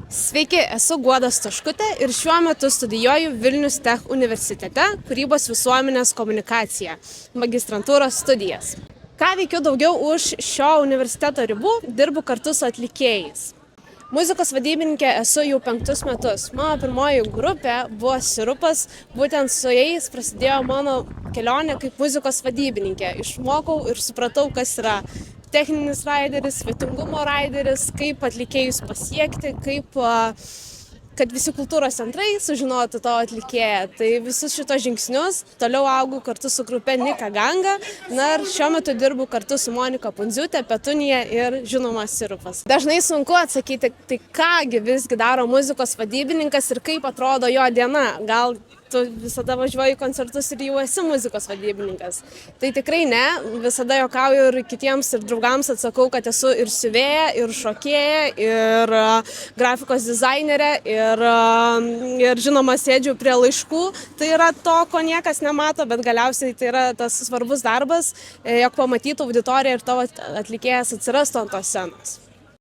Sveiki, esu Guoda Staškutė ir šiuo metu studijuoju Vilnius Tech universitete kūrybos visuomenės komunikaciją, magistrantūros studijas. Ką veikiu daugiau už šio universiteto ribų, dirbu kartu su atlikėjais. Muzikos vadybininkė esu jau 5 metus. Mano pirmoji grupė buvo Sirupas, būtent su jais prasidėjo mano kelionė kaip muzikos vadybininkė. Išmokau ir supratau, kas yra techninis raideris, svetingumo raideris, kaip atlikėjus pasiekti, kad visi kultūros centrai sužinotų to atlikėją. Tai visus šitos žingsnius toliau augau kartu su grupe Nika Ganga. Na ir šiuo metu dirbu kartu su Monika Pundziūtė, Petunija ir žinoma Sirupas. Dažnai sunku atsakyti, tai kągi visgi daro muzikos vadybininkas ir kaip atrodo jo diena. Gal tu visada važiuoji į koncertus ir jau esi muzikos vadybininkas. Tai tikrai ne, visada juokauju ir kitiems ir draugams atsakau, kad esu ir siuvėja, ir šokėja, ir grafikos dizainerė, ir žinoma sėdžiu prie laiškų. Tai yra to, ko niekas nemato, bet galiausiai tai yra tas svarbus darbas, jog pamatytų auditoriją ir tavo atlikėjas atsirastų ant tos scenos.